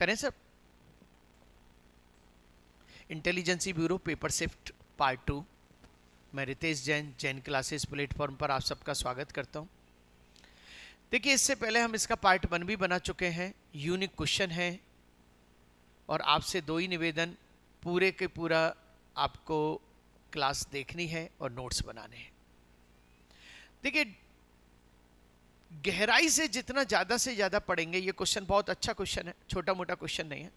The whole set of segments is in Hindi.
करें sir? Intelligence bureau paper shift part 2। मैं रितेश जैन, जैन क्लासेस प्लेटफॉर्म पर आप सबका स्वागत करता हूं। देखिए, इससे पहले हम इसका पार्ट 1 भी बना चुके हैं। यूनिक क्वेश्चन है और आपसे दो ही निवेदन, पूरे के पूरा आपको क्लास देखनी है और नोट्स बनाने हैं। देखिए, गहराई से जितना ज्यादा से ज्यादा पढ़ेंगे, ये क्वेश्चन बहुत अच्छा क्वेश्चन है, छोटा मोटा क्वेश्चन नहीं है,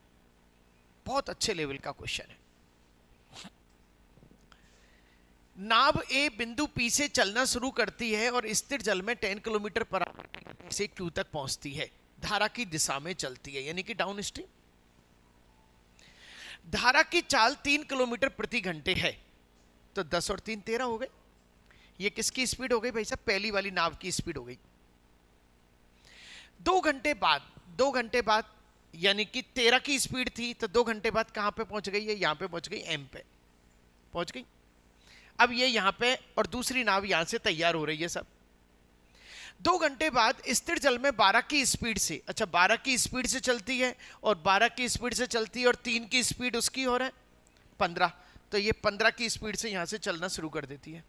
बहुत अच्छे लेवल का क्वेश्चन है। नाव ए बिंदु पी से चलना शुरू करती है और स्थिर जल में 10 किलोमीटर पर आवर से क्यू तक पहुंचती है। धारा की दिशा में चलती है, यानी कि डाउन स्ट्रीम। धारा की चाल 3 किलोमीटर प्रति घंटे है, तो 10 और 3 13 हो गए। ये किसकी स्पीड हो गई भाई साहब? पहली वाली नाव की स्पीड हो गई। 2 घंटे बाद यानी कि 13 की स्पीड थी, तो 2 घंटे बाद कहां पे पहुंच गई है? यहां पे पहुंच गई, एम पे पहुंच गई। अब ये यहां पे, और दूसरी नाव यहां से तैयार हो रही है सब। 2 घंटे बाद स्थिर जल में 12 की स्पीड से, अच्छा 12 की स्पीड से चलती है, और 12 की स्पीड से चलती है, और 3 की स्पीड उसकी हो रहा है 15, तो ये 15 की स्पीड से यहां से चलना शुरू कर देती है।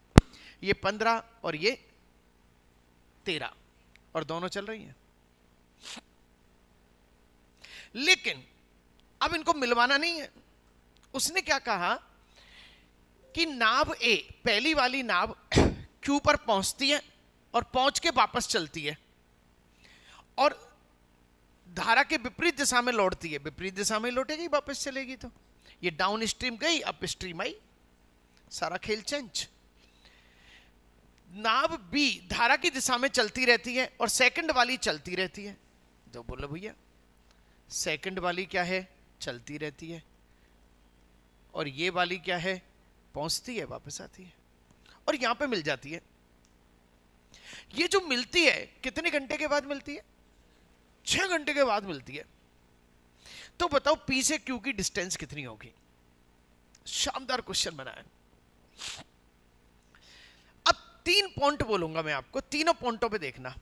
ये 15 और ये 13, और दोनों चल रही हैं। लेकिन अब इनको मिलवाना नहीं है। उसने क्या कहा कि नाव ए, पहली वाली नाव क्यू पर पहुंचती है और पहुंच के वापस चलती है, और धारा के विपरीत दिशा में लौटती है। विपरीत दिशा में लौटेगी, वापस चलेगी। तो ये डाउन स्ट्रीम गई, अप स्ट्रीम आई, सारा खेल चेंज। नाव बी धारा की दिशा में चलती रहती है और सेकंड वाली चलती रहती है। तो बोलो भैया, सेकंड वाली क्या है? चलती रहती है, और ये वाली क्या है? पहुंचती है, वापस आती है, और यहां पे मिल जाती है। ये जो मिलती है कितने घंटे के बाद मिलती है? 6 घंटे के बाद मिलती है। तो बताओ पी से क्यू की डिस्टेंस कितनी होगी? शानदार क्वेश्चन बना है। अब 3 पॉइंट बोलूंगा मैं आपको, तीनों पॉइंटों पे देखना।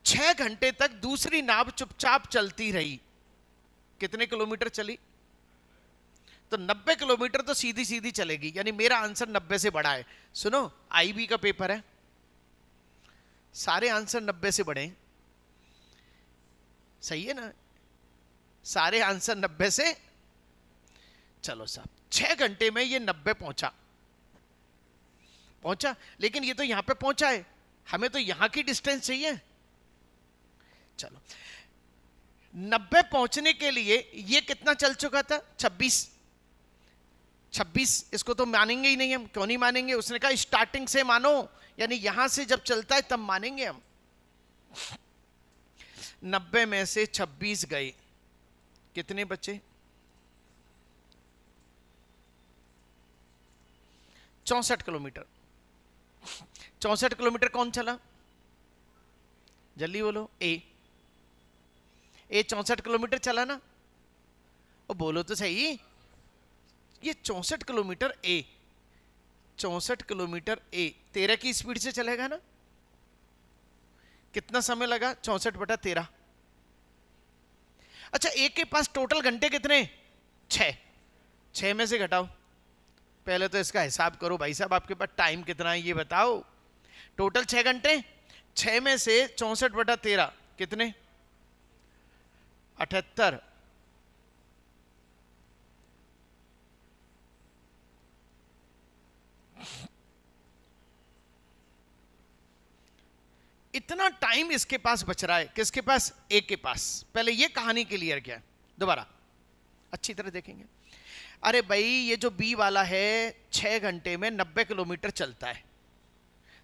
6 घंटे तक दूसरी नाव चुपचाप चलती रही, कितने किलोमीटर चली? तो 90 किलोमीटर तो सीधी सीधी चलेगी, यानी मेरा आंसर 90 से बड़ा है। सुनो, आईबी का पेपर है, सारे आंसर 90 से बड़े हैं। सही है ना? सारे आंसर 90 से। चलो साहब, 6 घंटे में ये 90 पहुंचा, लेकिन ये तो यहां पे पहुंचा है, हमें तो यहां की डिस्टेंस चाहिए। चलो, 90 पहुंचने के लिए ये कितना चल चुका था? 26। इसको तो मानेंगे ही नहीं हम। क्यों नहीं मानेंगे? उसने कहा स्टार्टिंग से मानो, यानी यहां से जब चलता है तब मानेंगे हम। 90 में से 26 गए, कितने बचे? 64 किलोमीटर। 64 किलोमीटर कौन चला? जल्दी बोलो। ए 64 किलोमीटर चला ना? और बोलो तो सही, ये 64 किलोमीटर ए, 64 किलोमीटर ए 13 की स्पीड से चलेगा ना? कितना समय लगा? 64/13। अच्छा, एक के पास टोटल घंटे कितने? 6 में से घटाओ। पहले तो इसका हिसाब करो भाई साहब, आपके पास टाइम कितना है ये बताओ। टोटल 6 घंटे, 6 में से 64/13 कितने? 78। इतना टाइम इसके पास बच रहा है। किसके पास? ए के पास। पहले ये कहानी क्लियर किया, दोबारा अच्छी तरह देखेंगे। अरे भाई, ये जो बी वाला है 6 घंटे में 90 किलोमीटर चलता है,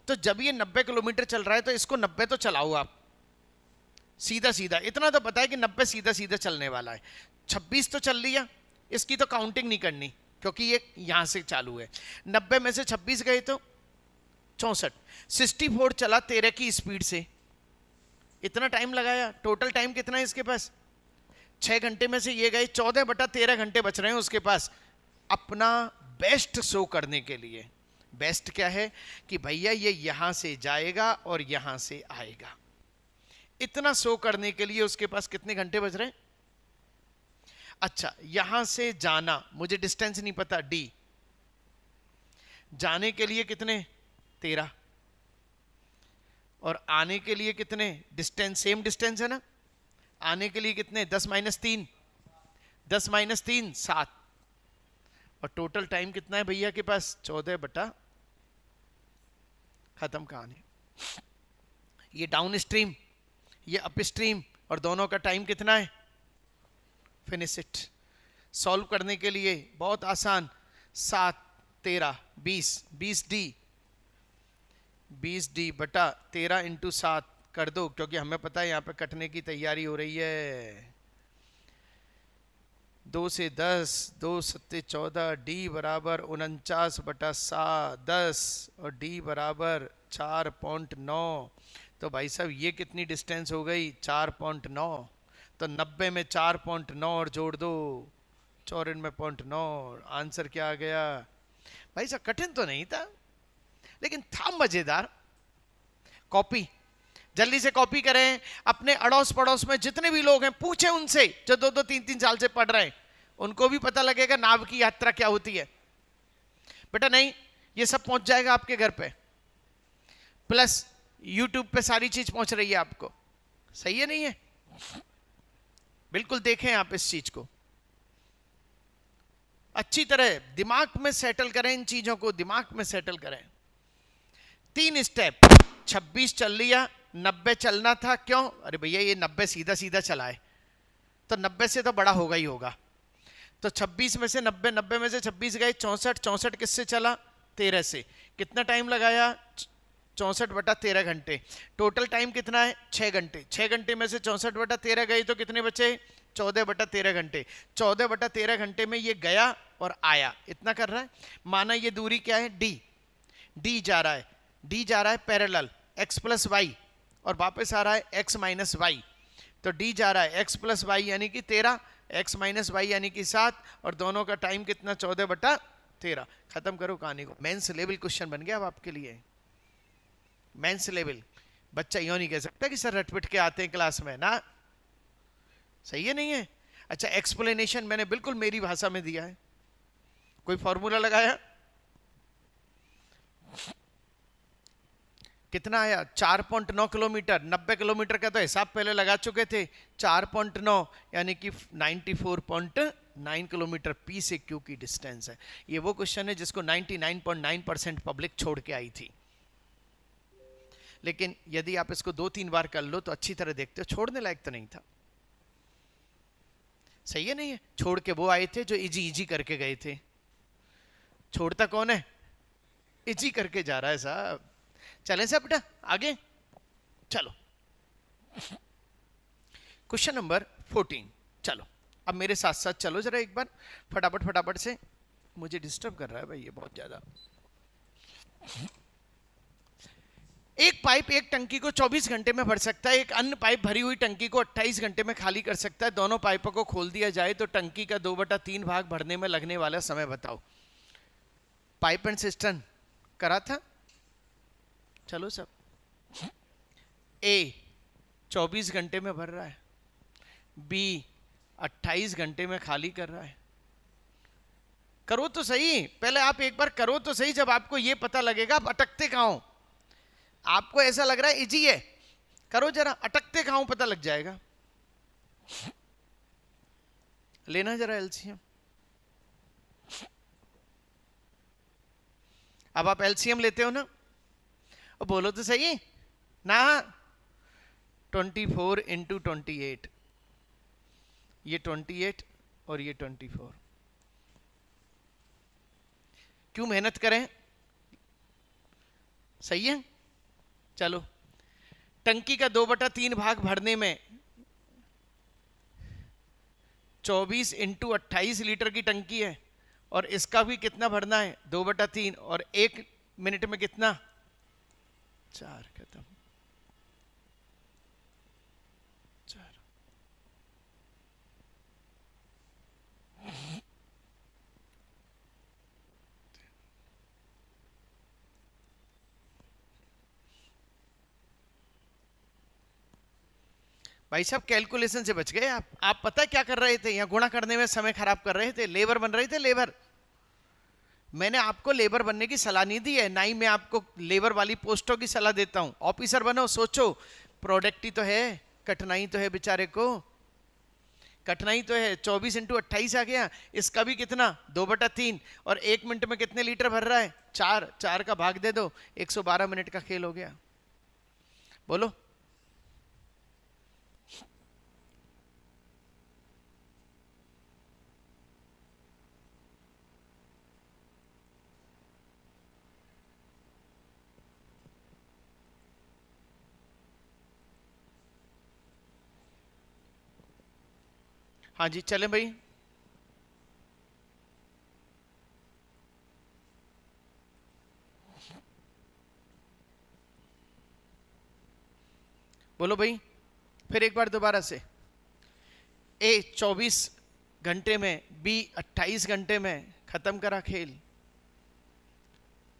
तो जब ये 90 किलोमीटर चल रहा है तो इसको 90 तो चलाओ आप, सीधा सीधा। इतना तो पता है कि 90 सीधा सीधा चलने वाला है। 26 तो चल लिया, इसकी तो काउंटिंग नहीं करनी क्योंकि ये यहां से चालू है। 90 में से 26 गए तो 64। 64 चला 13 की स्पीड से, इतना टाइम लगाया। टोटल टाइम कितना है इसके पास? 6 घंटे में से ये गए, 14/13 घंटे बच रहे हैं उसके पास अपना बेस्ट शो करने के लिए। बेस्ट क्या है कि भैया ये यहां से जाएगा और यहां से आएगा। इतना शो करने के लिए उसके पास कितने घंटे बच रहे हैं? अच्छा, यहां से जाना, मुझे डिस्टेंस नहीं पता, डी। जाने के लिए कितने, 13, और आने के लिए कितने, डिस्टेंस सेम डिस्टेंस है ना, आने के लिए कितने, 10 माइनस 3, 10 माइनस 3 7, और टोटल टाइम कितना है भैया के पास, 14 बटा, खत्म कहानी। ये डाउन स्ट्रीम, ये अप स्ट्रीम, और दोनों का टाइम कितना है, फिनिश इट। सॉल्व करने के लिए बहुत आसान, 7 13 20, 20D बटा 13 इंटू 7 कर दो, क्योंकि हमें पता है यहां पे कटने की तैयारी हो रही है। 2 से 10, 2 सत्ते 14, डी बराबर 49 बटा 7 10, और डी बराबर 4.9। तो भाई साहब ये कितनी डिस्टेंस हो गई, 4.9। तो 90 में 4.9 और जोड़ दो, 94.9। आंसर क्या आ गया भाई साहब, कठिन तो नहीं था लेकिन था मजेदार। कॉपी जल्दी से कॉपी करें, अपने अड़ोस पड़ोस में जितने भी लोग हैं पूछें उनसे, जो 2-2 3-3 साल से पढ़ रहे हैं, उनको भी पता लगेगा नाव की यात्रा क्या होती है। बेटा नहीं, ये सब पहुंच जाएगा आपके घर पे, प्लस यूट्यूब पे सारी चीज पहुंच रही है आपको, सही है नहीं है? बिल्कुल देखें आप इस चीज को, अच्छी तरह दिमाग में सेटल करें, इन चीजों को दिमाग में सेटल करें। 3 स्टेप, 26 चल लिया, 90 चलना था, क्यों? अरे भैया ये 90 सीधा सीधा चला है, तो 90 से तो बड़ा होगा ही होगा, तो 26 में से 90, 90 में से 26 गए, 64, 64 किससे चला, 13 से। कितना टाइम लगाया, 64 बटा 13 घंटे। टोटल टाइम कितना है, 6 घंटे। 6 घंटे में से 64 बटा 13 गई तो कितने बचे, 14 बटा 13 घंटे। 14 बटा 13 घंटे में ये गया और आया, इतना कर रहा है। माना ये दूरी क्या है, डी। डी जा रहा है, डी जा रहा है पैरेलल x प्लस वाई, और वापस आ रहा है x माइनस वाई। तो डी जा रहा है x प्लस वाई यानी कि 13, x माइनस वाई यानी कि 7, और दोनों का टाइम कितना, 14 बटा 13। खत्म करो कहानी को। मेंस लेवल क्वेश्चन बन गया अब आपके लिए, मेंस लेवल। बच्चा यूं नहीं कह सकता कि सर रटपिट के आते हैं क्लास में ना, सही है नहीं है? अच्छा, एक्सप्लेनेशन मैंने बिल्कुल मेरी भाषा में दिया है, कोई फॉर्मूला लगाया, कितना आया, 4.9 किलोमीटर। 90 किलोमीटर का तो हिसाब पहले लगा चुके थे, 4.9 यानी कि 94.9 किलोमीटर पी से क्यू की डिस्टेंस है। ये वो क्वेश्चन है जिसको 99.9% पब्लिक छोड़ के आई थी, लेकिन यदि आप इसको 2-3 बार कर लो तो अच्छी तरह देखते हो, छोड़ने लायक तो नहीं था, सही है नहीं है? छोड़ के वो आए थे जो इजी इजी करके गए थे, छोड़ता कौन है, इजी करके जा रहा है साहब। चलें साहब बेटा आगे चलो, क्वेश्चन नंबर 14। चलो अब मेरे साथ साथ चलो जरा एक बार, फटाफट फटाफट से, मुझे डिस्टर्ब कर रहा है भाई ये बहुत ज्यादा। एक पाइप एक टंकी को 24 घंटे में भर सकता है, एक अन्य पाइप भरी हुई टंकी को 28 घंटे में खाली कर सकता है। दोनों पाइपों को खोल दिया जाए तो टंकी का 2/3 भाग भरने में लगने वाला समय बताओ। पाइप एंड सिस्टम करा था, चलो सब। ए 24 घंटे में भर रहा है, बी 28 घंटे में खाली कर रहा है। करो तो सही, पहले आप एक बार करो तो सही, जब आपको ये पता लगेगा आप अटकते कहां हो। आपको ऐसा लग रहा है इजी है, करो जरा, अटकते कहां हो पता लग जाएगा। लेना जरा एलसीएम, अब आप एलसीएम लेते हो ना, और बोलो तो सही ना, 24 इंटू 28, ये 28 और ये 24। क्यों मेहनत करें, सही है। चलो, टंकी का 2/3 भाग भरने में 24 इंटू 28 लीटर की टंकी है, और इसका भी कितना भरना है, 2/3, और 1 मिनट में कितना, 4। खत्म, 4। भाई साहब कैलकुलेशन से बच गए आप पता है क्या कर रहे थे, यहाँ गुणा करने में समय खराब कर रहे थे, लेबर बन रहे थे लेबर। मैंने आपको लेबर बनने की सलाह नहीं दी है, ना ही मैं आपको लेबर वाली पोस्टों की सलाह देता हूं। ऑफिसर बनो, सोचो, प्रोडक्ट ही तो है, कठिनाई तो है बेचारे को, कठिनाई तो है। 24 इंटू 28 आ गया, इसका भी कितना 2/3, और 1 मिनट में कितने लीटर भर रहा है, 4, 4 का भाग दे दो, 112 मिनट का खेल हो गया। बोलो। हाँ जी चलें भाई। बोलो भाई, फिर एक बार दोबारा से। ए 24 घंटे में, बी 28 घंटे में, खत्म करा खेल।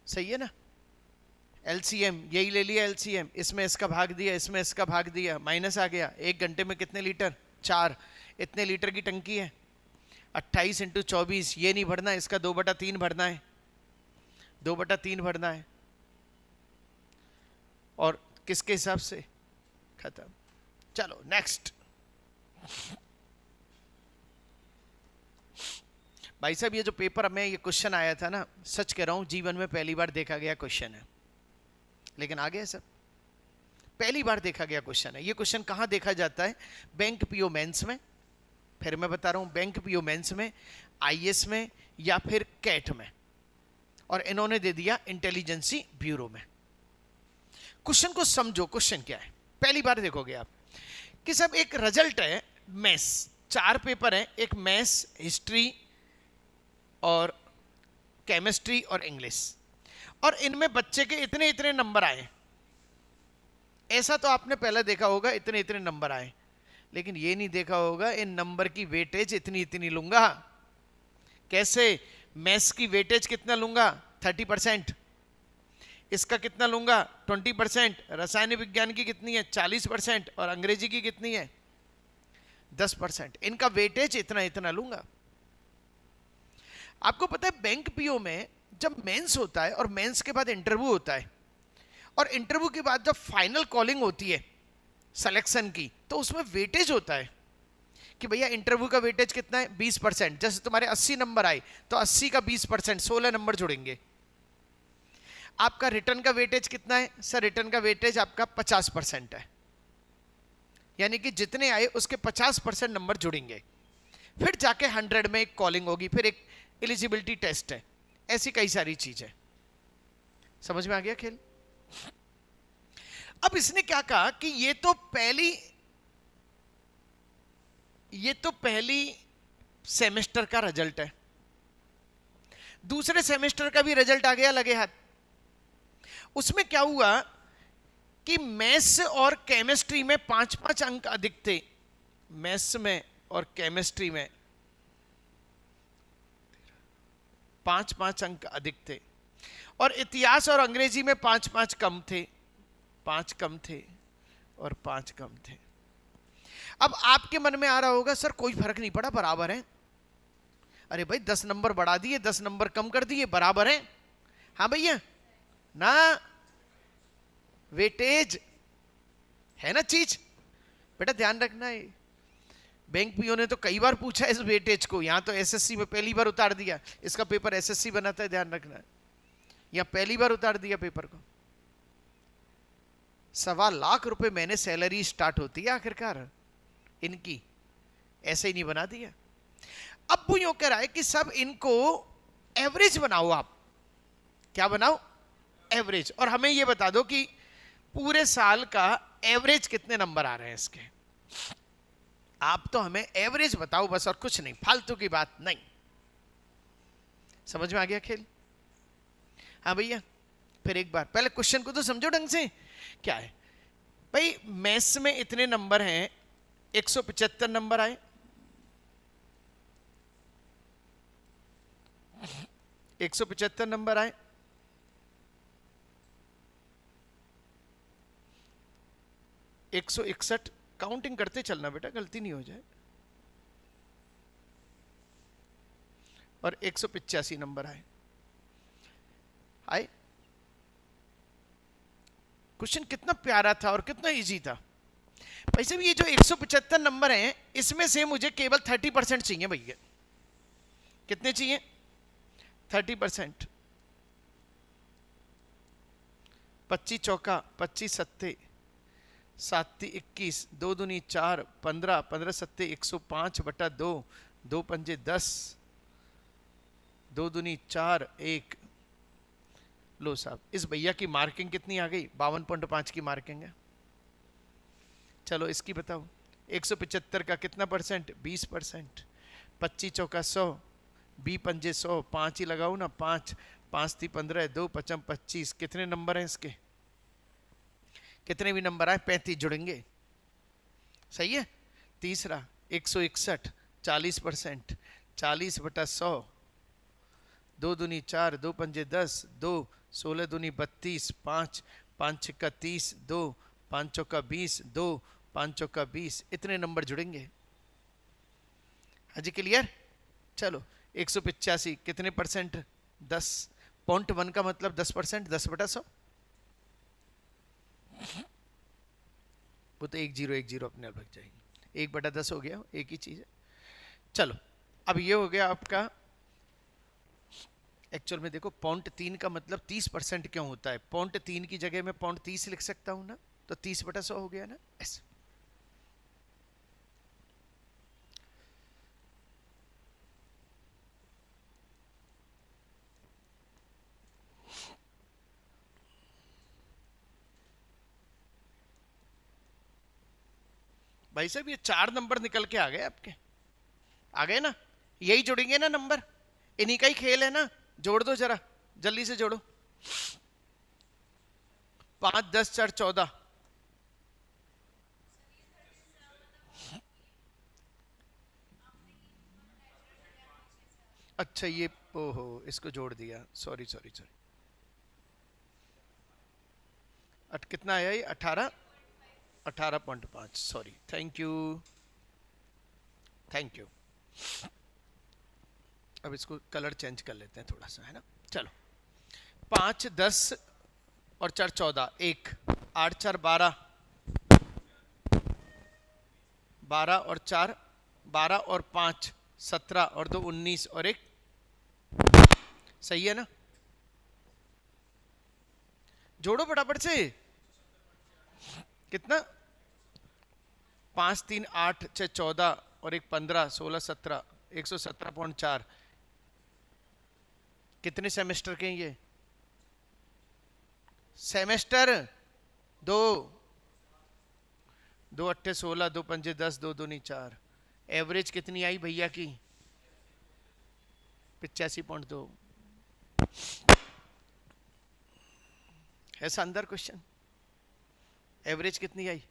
सही है ना? एलसीएम यही ले लिया, एलसीएम, इसमें इसका भाग दिया, इसमें इसका भाग दिया, माइनस आ गया। 1 घंटे में कितने लीटर, 4, इतने लीटर की टंकी है। 28 इंटू 24, ये नहीं भरना, इसका 2/3 भरना है, 2/3 भरना है, और किसके हिसाब से, खत्म। चलो नेक्स्ट। भाई साहब ये जो पेपर में ये क्वेश्चन आया था ना, सच कह रहा हूं जीवन में पहली बार देखा गया क्वेश्चन है, लेकिन आ गया सब, पहली बार देखा गया क्वेश्चन है। ये क्वेश्चन कहां देखा जाता है? बैंक पीओ मेंस में, फिर मैं बता रहा हूं, बैंक पीओ मेंस में, आईएएस में, या फिर कैट में, और इन्होंने दे दिया इंटेलिजेंसी ब्यूरो में। क्वेश्चन को समझो, क्वेश्चन क्या है, पहली बार देखोगे आप कि सब एक रिजल्ट है मैथ्स, 4 पेपर है, एक मैथ्स, हिस्ट्री और केमिस्ट्री और इंग्लिश, और इनमें बच्चे के इतने इतने नंबर आए। ऐसा तो आपने पहले देखा होगा, इतने इतने नंबर आए, लेकिन ये नहीं देखा होगा इन नंबर की वेटेज इतनी इतनी लूंगा। कैसे? मैथ्स की वेटेज कितना लूंगा, 30%, इसका कितना लूंगा, 20%, रसायन विज्ञान की कितनी है, 40%, और अंग्रेजी की कितनी है, 10%। इनका वेटेज इतना इतना लूंगा। आपको पता है बैंक पीओ में जब मेंस होता है और मेंस के बाद इंटरव्यू होता है, और इंटरव्यू के बाद जब फाइनल कॉलिंग होती है सिलेक्शन की, तो उसमें वेटेज होता है कि भैया इंटरव्यू का वेटेज कितना है, 20%। जैसे तुम्हारे 80 नंबर आए तो 80 का 20%, 16 नंबर जुड़ेंगे। आपका रिटर्न का वेटेज कितना है सर? रिटर्न का वेटेज आपका 50% है, यानी कि जितने आए उसके 50% नंबर जुड़ेंगे। फिर जाके 100 में एक कॉलिंग होगी, फिर एक एलिजिबिलिटी टेस्ट है, ऐसी कई सारी चीजें। समझ में आ गया खेल? अब इसने क्या कहा कि ये तो पहली सेमेस्टर का रिजल्ट है, दूसरे सेमेस्टर का भी रिजल्ट आ गया लगे हाथ। उसमें क्या हुआ कि मैथ्स और केमिस्ट्री में 5-5 अंक अधिक थे, मैथ्स में और केमिस्ट्री में 5-5 अंक अधिक थे, और इतिहास और अंग्रेजी में 5-5 कम थे, 5 कम थे और 5 कम थे। अब आपके मन में आ रहा होगा सर कोई फर्क नहीं पड़ा, बराबर है। अरे भाई 10 नंबर बढ़ा दिए, 10 नंबर कम कर दिए, बराबर है। हाँ भैया ना, वेटेज है ना चीज, बेटा ध्यान रखना है। बैंक पीओ ने तो कई बार पूछा इस वेटेज को, यहां तो एसएससी में पहली बार उतार दिया, इसका पेपर एसएससी बनाता है, ध्यान रखना है, या पहली बार उतार दिया पेपर को। 1.25 लाख रुपए महीने सैलरी स्टार्ट होती है आखिरकार इनकी, ऐसे ही नहीं बना दिया। अब वो यूं कह रहा है कि सब इनको एवरेज बनाओ, आप क्या बनाओ, एवरेज, और हमें ये बता दो कि पूरे साल का एवरेज कितने नंबर आ रहे हैं इसके। आप तो हमें एवरेज बताओ बस, और कुछ नहीं, फालतू की बात नहीं। समझ में आ गया खेल? हाँ भैया, फिर एक बार पहले क्वेश्चन को तो समझो ढंग से। क्या है भाई, मैथ्स में इतने नंबर हैं, 175 नंबर आए, 175 नंबर आए, 161 काउंटिंग करते चलना बेटा, गलती नहीं हो जाए। और 185 नंबर आए। क्वेश्चन कितना प्यारा था और कितना इजी था। वैसे भी ये जो 175 नंबर हैं, इसमें से मुझे केवल 30% चाहिए भैया। कितने चाहिए? 30%। 25 चौका 25 सत्ते 7 21, 2 दूनी 4, 15, 15 सत्ते 105/2, 2 पंजे 10, 2 दूनी 4, 1। लो साहब, इस भैया की मार्किंग कितनी आ गई? 52.5 की मार्किंग है। चलो इसकी बताओ। 175 का कितना परसेंट? 20%। 25 चौका 100, 20 पंजे 100, 5 ही लगाओ ना, 5 5 थी 15, 2 पचम 25। कितने नंबर हैं इसके? कितने भी नंबर आए 35 जुड़ेंगे। सही है। तीसरा 161, 40%। 40/100, 2 दूनी 4, 2 पंजे 10, 2 16 दूनी 32, 5 5 छक्का 30, 2 5 चौका 20, 2 5 चौका 20। इतने नंबर जुड़ेंगे। हाजी क्लियर? चलो 185 कितने परसेंट? 10.1 का मतलब 10%, 10/100। वो तो 1 0 1 0 अपने आप लग जाएगी। 1/10 हो गया, एक ही चीज है। चलो अब ये हो गया आपका। एक्चुअल में देखो 0.3 का मतलब 30% क्यों होता है? 0.3 की जगह में 0.30 लिख सकता हूं ना, तो 30/100 हो गया ना ऐसे। भाई साहब ये 4 नंबर निकल के आ गए आपके। आ गए ना? यही जोड़ेंगे ना नंबर, इन्हीं का ही खेल है ना। जोड़ दो जरा, जल्दी से जोड़ो। 5 10 4 14। अच्छा ये, ओहो इसको जोड़ दिया, सॉरी सॉरी सॉरी। कितना आया ये? 18.5। Sorry, thank you thank you. अब इसको कलर चेंज कर लेते हैं थोड़ा सा, है ना। चलो 5 10 और 4 14, 1 8 4 12, 12 और 4 12 और 5 17 और 2 19 और 1। सही है ना? जोड़ो फटाफट से। कितना? 5 3 8 6 14 और 1 15 16 17, 117.4। कितने सेमेस्टर के हैं ये? सेमेस्टर 2 2 8 16, 2 पंजे 10, 2 दूनी 4। एवरेज कितनी आई भैया की? 85.2। है शानदार क्वेश्चन। एवरेज कितनी आई?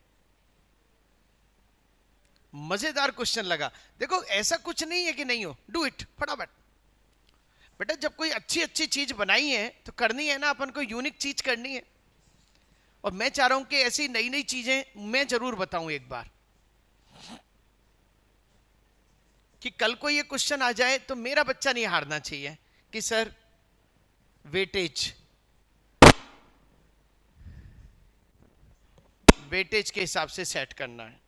मजेदार क्वेश्चन लगा। देखो ऐसा कुछ नहीं है कि नहीं हो, डू इट फटाफट। बेटा जब कोई अच्छी अच्छी चीज बनाई है तो करनी है ना, अपन को यूनिक चीज करनी है। और मैं चाह रहा हूं कि ऐसी नई नई चीजें मैं जरूर बताऊं एक बार, कि कल को ये क्वेश्चन आ जाए तो मेरा बच्चा नहीं हारना चाहिए कि सर वेटेज वेटेज के हिसाब से सेट करना है।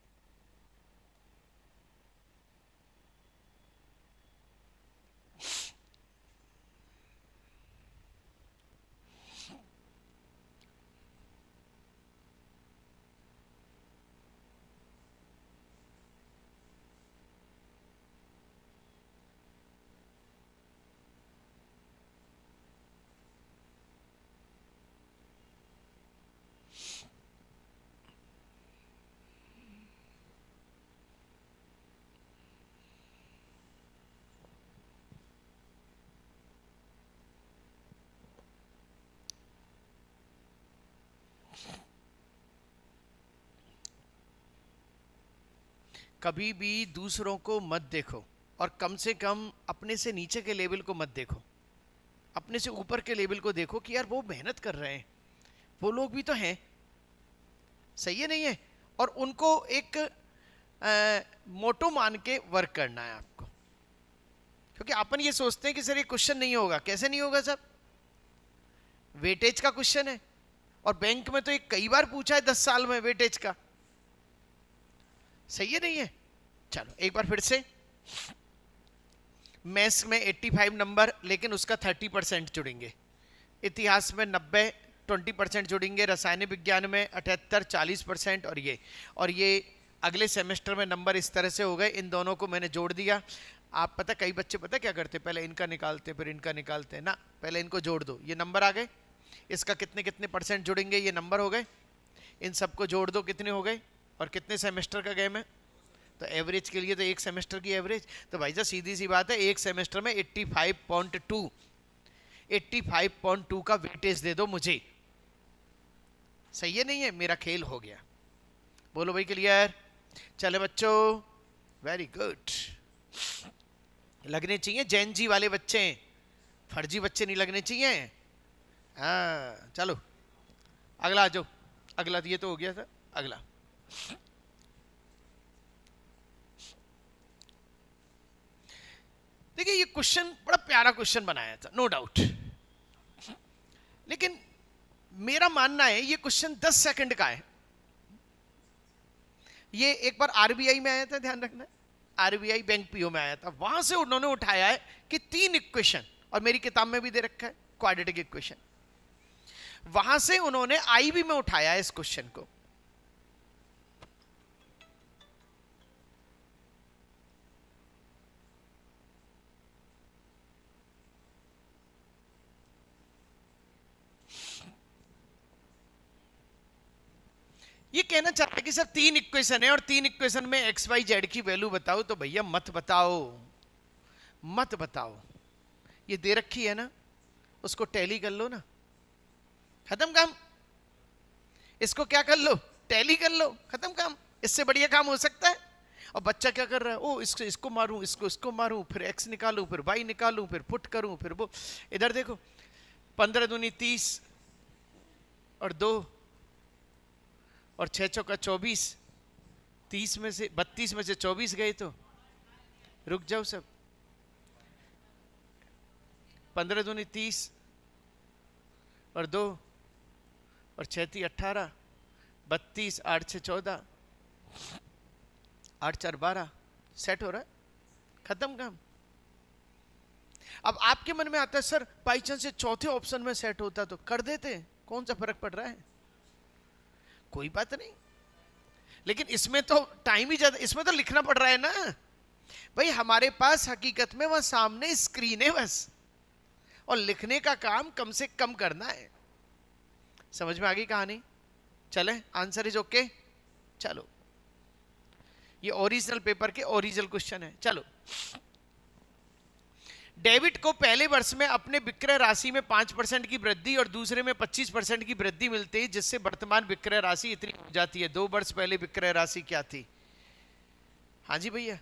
कभी भी दूसरों को मत देखो, और कम से कम अपने से नीचे के लेवल को मत देखो। अपने से ऊपर के लेवल को देखो कि यार वो मेहनत कर रहे हैं, वो लोग भी तो हैं। सही है नहीं है? और उनको एक मोटो मान के वर्क करना है आपको। क्योंकि अपन ये सोचते हैं कि सर ये क्वेश्चन नहीं होगा। कैसे नहीं होगा सर? वेटेज का क्वेश्चन है और बैंक में तो एक कई बार पूछा है 10 साल में वेटेज का। सही है नहीं है? चलो एक बार फिर से। मैथ्स में 85 नंबर, लेकिन उसका 30% जुड़ेंगे। इतिहास में 90 20% जुड़ेंगे। रसायन विज्ञान में 78 40%। और ये अगले सेमेस्टर में नंबर इस तरह से हो गए। इन दोनों को मैंने जोड़ दिया। आप पता, कई बच्चे पता क्या करते, पहले इनका निकालते फिर इनका निकालते ना, पहले इनको जोड़ दो, ये नंबर आ गए। इसका कितने कितने परसेंट जुड़ेंगे, ये नंबर हो गए। इन सबको जोड़ दो, कितने हो गए, और कितने सेमेस्टर का गेम है। तो एवरेज के लिए तो एक सेमेस्टर की एवरेज, तो भाई साहब सीधी सी बात है, एक सेमेस्टर में 85.2 का वेटेज दे दो मुझे। सही है नहीं है? मेरा खेल हो गया। बोलो भाई क्लियर? चले बच्चों, वेरी गुड। लगने चाहिए जैन जी वाले बच्चे, फर्जी बच्चे नहीं लगने चाहिए। हाँ चलो अगला आ जाओ। अगला ये तो हो गया था। अगला देखिए, ये क्वेश्चन बड़ा प्यारा क्वेश्चन बनाया था, नो डाउट। लेकिन मेरा मानना है ये क्वेश्चन 10 सेकंड का है। ये एक बार आरबीआई में आया था, ध्यान रखना, आरबीआई बैंक पीओ में आया था। वहां से उन्होंने उठाया है कि 3 इक्वेशन, और मेरी किताब में भी दे रखा है क्वाड्रेटिक इक्वेशन। वहां से उन्होंने आईबी में उठाया है इस क्वेश्चन को। ये कहना चाहता है कि सर 3 इक्वेशन है और 3 इक्वेशन में एक्स वाई जेड की वैल्यू बताओ। तो भैया मत बताओ, मत बताओ। ये दे रखी है ना, उसको टैली कर लो ना, खत्म काम। इसको क्या कर लो, टैली कर लो, खत्म काम। इससे बढ़िया काम हो सकता है? और बच्चा क्या कर रहा है, ओ इसको मारूं, इसको मारूं, फिर एक्स निकालूं, फिर वाई निकालूं, फिर पुट करूं, फिर वो। इधर देखो, 15 दूनी 30 और 2 और 6 चौका 24। 30 में से 32 में से 24 गए, तो रुक जाओ सब। 15 दूनी 30 और 2 और 6 3 18, 32, 8 6 14, 8 4 12। सेट हो रहा है, खत्म काम। अब आपके मन में आता है सर बाई चांस से चौथे ऑप्शन में सेट होता तो कर देते, कौन सा फर्क पड़ रहा है? कोई बात नहीं। लेकिन इसमें तो टाइम ही ज्यादा, इसमें तो लिखना पड़ रहा है ना भाई। हमारे पास हकीकत में वह सामने स्क्रीन है बस, और लिखने का काम कम से कम करना है। समझ में आ गई कहानी? चले, आंसर इज ओके। चलो, ये ओरिजिनल पेपर के ओरिजिनल क्वेश्चन है। चलो, डेबिट को पहले वर्ष में अपने विक्रय राशि में 5% की वृद्धि और दूसरे में 25% की वृद्धि मिलती है, जिससे वर्तमान विक्रय राशि इतनी हो जाती है। 2 वर्ष पहले विक्रय राशि क्या थी? हाँ जी भैया,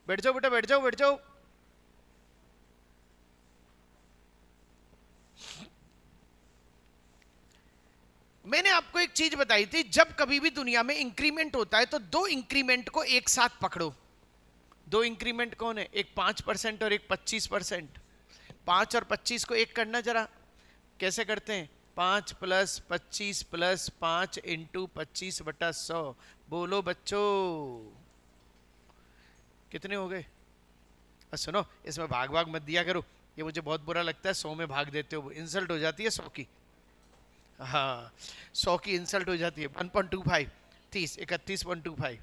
बैठ जाओ बेटा, बैठ जाओ, बैठ जाओ। मैंने आपको एक चीज बताई थी, जब कभी भी दुनिया में इंक्रीमेंट होता है तो 2 इंक्रीमेंट को एक साथ पकड़ो। 2 इंक्रीमेंट कौन है? एक 5% और एक 25%। 5 और 25 को एक करना जरा, कैसे करते हैं? 5 + 25 + 5 × 25/100। बोलो बच्चों, कितने हो गए? सुनो, इसमें भाग भाग मत दिया करो, ये मुझे बहुत बुरा लगता है। 100 में भाग देते हो, इंसल्ट हो जाती है 100 की। हाँ, 100 की इंसल्ट हो जाती है। 1.25 30 31.25,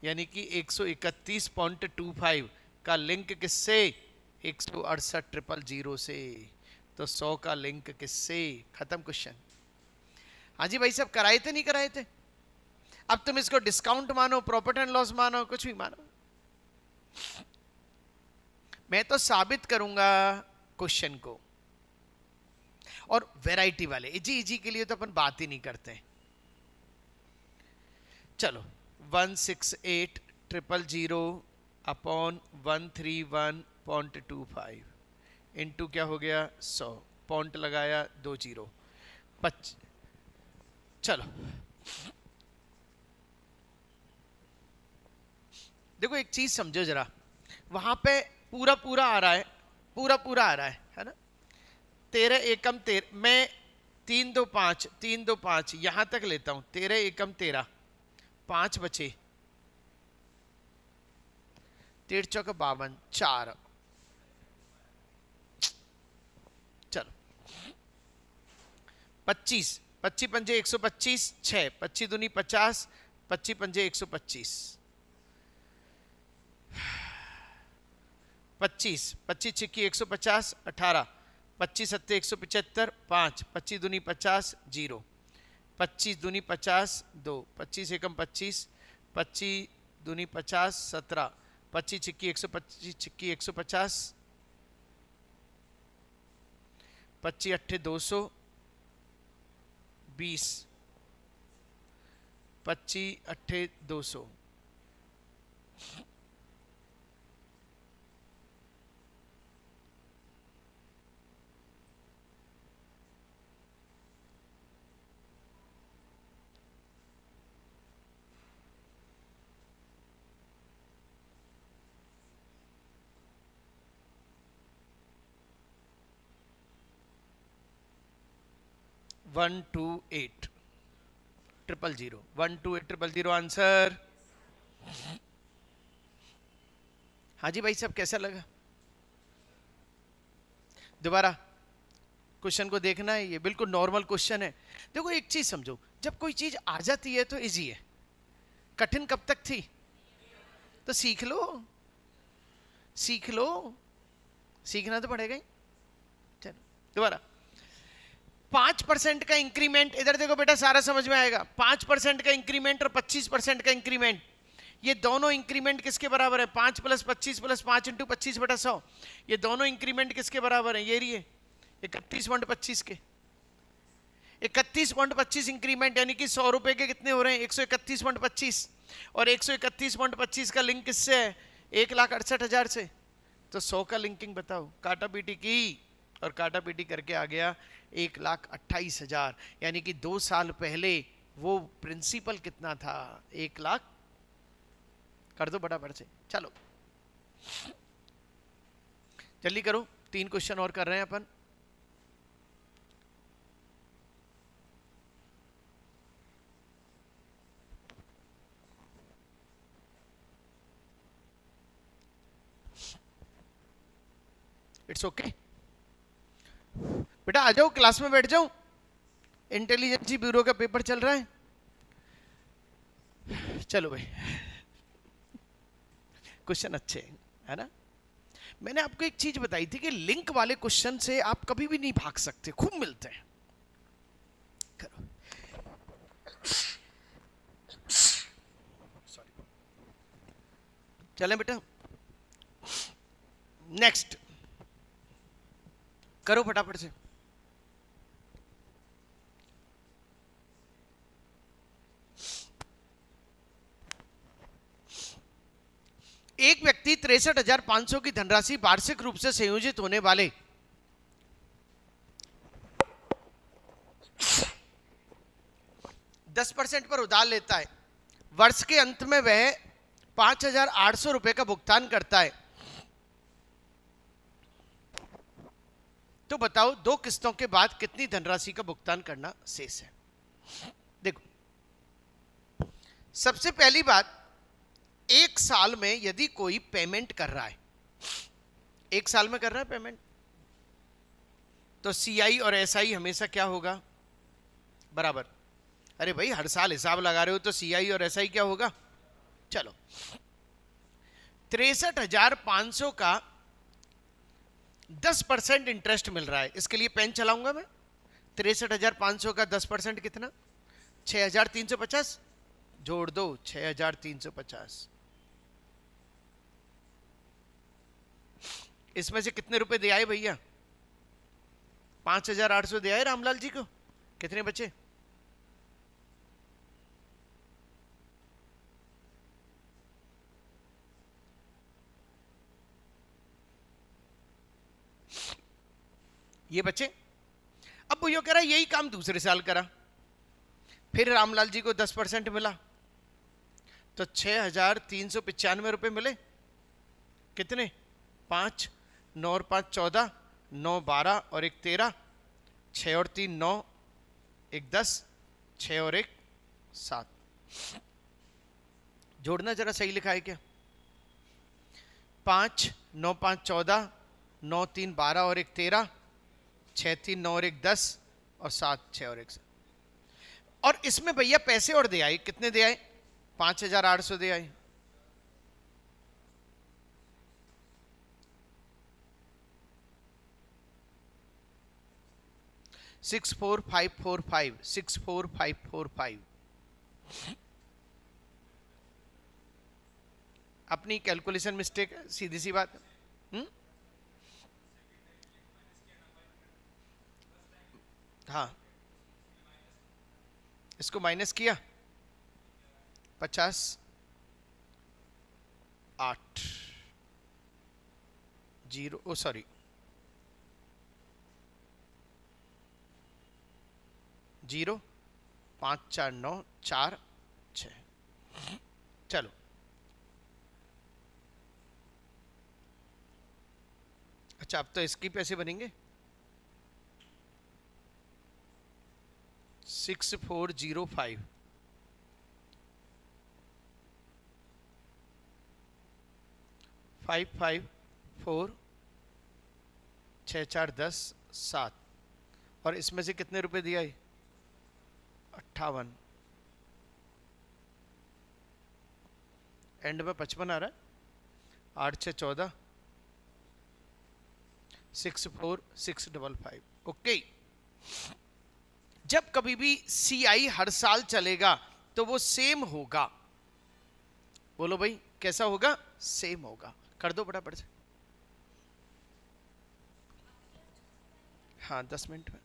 यानी कि 131.25 का लिंक किससे? 168,000 से। तो 100 का लिंक किससे? खत्म क्वेश्चन। हाँ जी भाई साहब, कराए थे नहीं कराए थे? अब तुम इसको डिस्काउंट मानो, प्रॉफिट एंड लॉस मानो, कुछ भी मानो, मैं तो साबित करूंगा क्वेश्चन को। और वैरायटी वाले इजी इजी के लिए तो अपन बात ही नहीं करते। चलो, 168,000/131.25 इंटू क्या हो गया? 100, पॉइंट लगाया 2 0, चलो देखो एक चीज समझो जरा, वहां पे पूरा पूरा आ रहा है, पूरा पूरा आ रहा है ना। 13 एकम 13, मैं 3 2 5 3 2 5 यहां तक लेता हूं, 13 एकम 13, 5 बचे, 13 चौका 52, 4, चलो 25, 25 पंजे 125, 6, 25 दूनी 50, 25 पंजे 125, 25, 25 छिक्की 150, 18, 25 सत्ते 175, 5, 25 दूनी 50, 0, 25 दूनी 50, 2, 25 एकम 25, 25 दूनी 50, 17, 25 छिक्की 125, छिक्की 150, 25 अट्ठे 200, 20, 25 अट्ठे 200, one two eight triple zero, 12800 answer. हाँ जी भाई साहब, कैसा लगा? दोबारा क्वेश्चन को देखना है, ये बिल्कुल नॉर्मल क्वेश्चन है। देखो एक चीज समझो, जब कोई चीज आ जाती है तो इजी है, कठिन कब तक थी? तो सीख लो, सीख लो, सीखना तो पड़ेगा ही। चलो दोबारा, 5% का इंक्रीमेंट, इधर देखो बेटा सारा समझ में आएगा। 5% का इंक्रीमेंट और 25% का इंक्रीमेंट, ये दोनों इंक्रीमेंट किसके बराबर है? 5 + 25 + 5 × 25/100, ये दोनों इंक्रीमेंट किसके बराबर है? ये रही 31.25 के। 31.25 इंक्रीमेंट यानी कि 100 रुपए के कितने हो रहे हैं? 131.25, और 131.25 का लिंक किससे है? 1,68,000 से। तो 100 का लिंकिंग बताओ। काटा पीटी की और काटा पीटी करके आ गया 1,28,000, यानी कि 2 साल पहले वो प्रिंसिपल कितना था? 1 लाख। कर दो फटाफट से, चलो जल्दी करो, 3 क्वेश्चन और कर रहे हैं अपन। इट्स ओके बेटा, आ जाओ क्लास में बैठ जाओ, इंटेलिजेंसी ब्यूरो का पेपर चल रहा है। चलो भाई, क्वेश्चन अच्छे हैं, है ना। मैंने आपको एक चीज बताई थी कि लिंक वाले क्वेश्चन से आप कभी भी नहीं भाग सकते, खूब मिलते हैं। करो, चलें बेटा, नेक्स्ट करो फटाफट से। एक व्यक्ति 63,500 की धनराशि वार्षिक रूप से संयोजित होने वाले 10% पर उधार लेता है। वर्ष के अंत में वह 5,800 रुपए का भुगतान करता है। तो बताओ 2 किस्तों के बाद कितनी धनराशि का भुगतान करना शेष है? देखो, सबसे पहली बात, 1 साल में यदि कोई पेमेंट कर रहा है, 1 साल में कर रहा है पेमेंट, तो सीआई और एसआई हमेशा क्या होगा? बराबर। अरे भाई हर साल हिसाब लगा रहे हो तो सीआई और एसआई क्या होगा? चलो, 63,500 का 10% इंटरेस्ट मिल रहा है। इसके लिए पेन चलाऊंगा मैं। 63,500 का 10% कितना? 6,350। जोड़ दो 6,350। इसमें से कितने रुपए दे आए भैया? 5,800 दे आए रामलाल जी को। कितने बचे? ये बचे। अब वो कह रहा यही काम दूसरे साल करा, फिर रामलाल जी को 10% मिला तो 6,395 रुपये मिले। कितने? 5, 9 और 5 14, 9 12 और 1 13, 6 और 3 9, 1 10, 6 और 1 7। जोड़ना जरा सही लिखा है क्या? 5 9 5 14, 9 3 12 और 1 13, 6 3 9 और 1 10 और 7 6 और 1 7। और इसमें भैया पैसे और दे आए। कितने दे आए? 5,800 दे आए। सिक्स 4 5 4 5 6 4 5 4 5। अपनी कैलकुलेशन मिस्टेक है, सीधी सी बात। हाँ, इसको माइनस किया 50 8 0, ओ सॉरी 0 5 4 9 4 6। चलो अच्छा, अब तो इसकी पैसे बनेंगे 6405 5 5 4 6 4 10 7। और इसमें से कितने रुपए दिया है? 58। एंड में 55 आ रहा है। 8 6 14, 6 4 6 5 5। ओके। जब कभी भी CI हर साल चलेगा तो वो सेम होगा। बोलो भाई कैसा होगा? सेम होगा। कर दो फटाफट से। हाँ 10 मिनट में।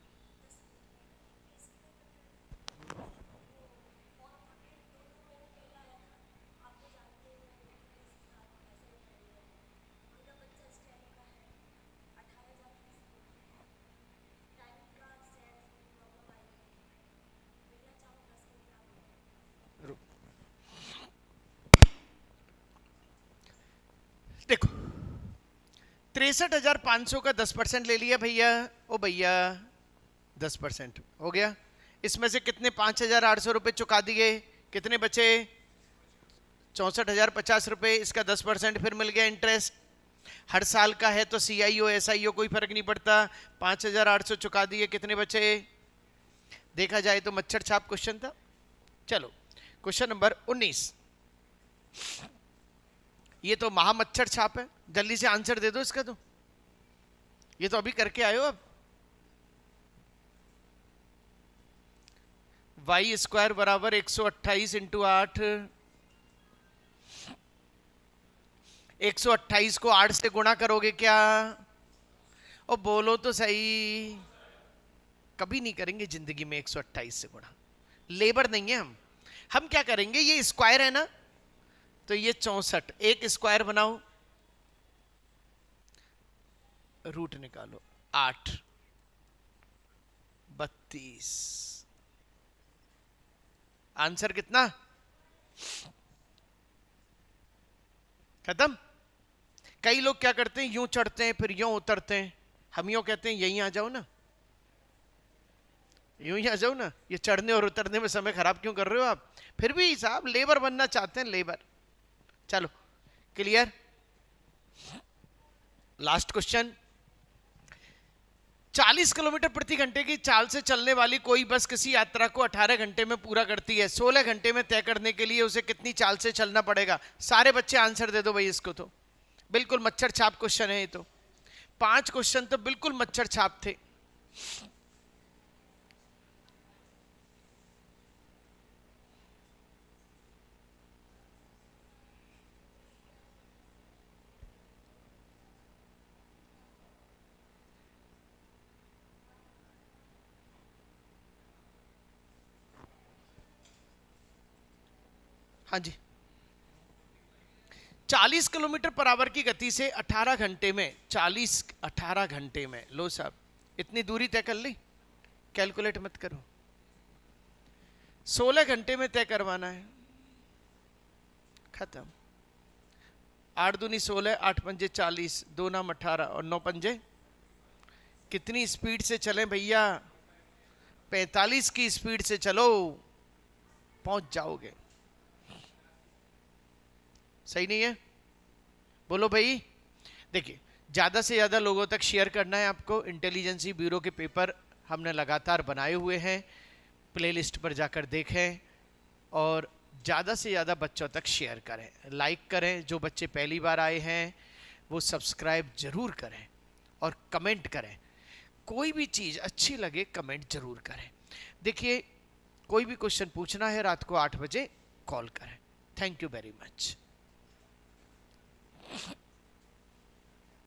देखो 63,500 का 10% ले लिया भैया। ओ भैया 10% हो गया। इसमें से कितने 5,800 रुपए चुका दिए? कितने बचे? 64,050 रुपए। इसका 10% फिर मिल गया इंटरेस्ट। हर साल का है तो CIO SIO कोई फर्क नहीं पड़ता। 5,800 चुका दिए, कितने बचे? देखा जाए तो मच्छर छाप क्वेश्चन था। चलो क्वेश्चन नंबर 19। ये तो महा मच्छर छाप है, जल्दी से आंसर दे दो इसका। तो ये तो अभी करके आए हो। अब वाई स्क्वायर बराबर 128 इंटू 8। 128 को 8 से गुणा करोगे क्या? ओ बोलो तो सही। कभी नहीं करेंगे जिंदगी में 128 से गुणा। लेबर नहीं है हम क्या करेंगे? ये स्क्वायर है ना, तो ये 64। एक स्क्वायर बनाओ, रूट निकालो। 8 32। आंसर कितना? खत्म। कई लोग क्या करते हैं, यूं चढ़ते हैं फिर यूं उतरते हैं। हम यूं कहते हैं यहीं आ जाओ ना, यूं ही आ जाओ ना। ये चढ़ने और उतरने में समय खराब क्यों कर रहे हो आप? फिर भी साहब लेबर बनना चाहते हैं, लेबर। चलो क्लियर। Last question. 40 किलोमीटर प्रति घंटे की चाल से चलने वाली कोई बस किसी यात्रा को 18 घंटे में पूरा करती है। 16 घंटे में तय करने के लिए उसे कितनी चाल से चलना पड़ेगा? सारे बच्चे आंसर दे दो भाई इसको। तो बिल्कुल मच्छर छाप क्वेश्चन है ये तो। 5 क्वेश्चन तो बिल्कुल मच्छर छाप थे। हाँ जी। 40 किलोमीटर पर आवर की गति से 18 घंटे में 18 घंटे में, लो साहब इतनी दूरी तय कर ली। कैलकुलेट मत करो। 16 घंटे में तय करवाना है, खत्म। 8 दूनी 16, 8 पंजे 40, 2 नाम 18 और 9 पंजे। कितनी स्पीड से चले भैया? 45 की स्पीड से चलो, पहुंच जाओगे। सही नहीं है? बोलो भाई। देखिए, ज्यादा से ज्यादा लोगों तक शेयर करना है आपको। इंटेलिजेंसी ब्यूरो के पेपर हमने लगातार बनाए हुए हैं, प्लेलिस्ट पर जाकर देखें और ज़्यादा से ज़्यादा बच्चों तक शेयर करें, लाइक करें। जो बच्चे पहली बार आए हैं वो सब्सक्राइब जरूर करें और कमेंट करें। कोई भी चीज़ अच्छी लगे कमेंट जरूर करें। देखिए, कोई भी क्वेश्चन पूछना है रात को 8 बजे कॉल करें। Thank you very much.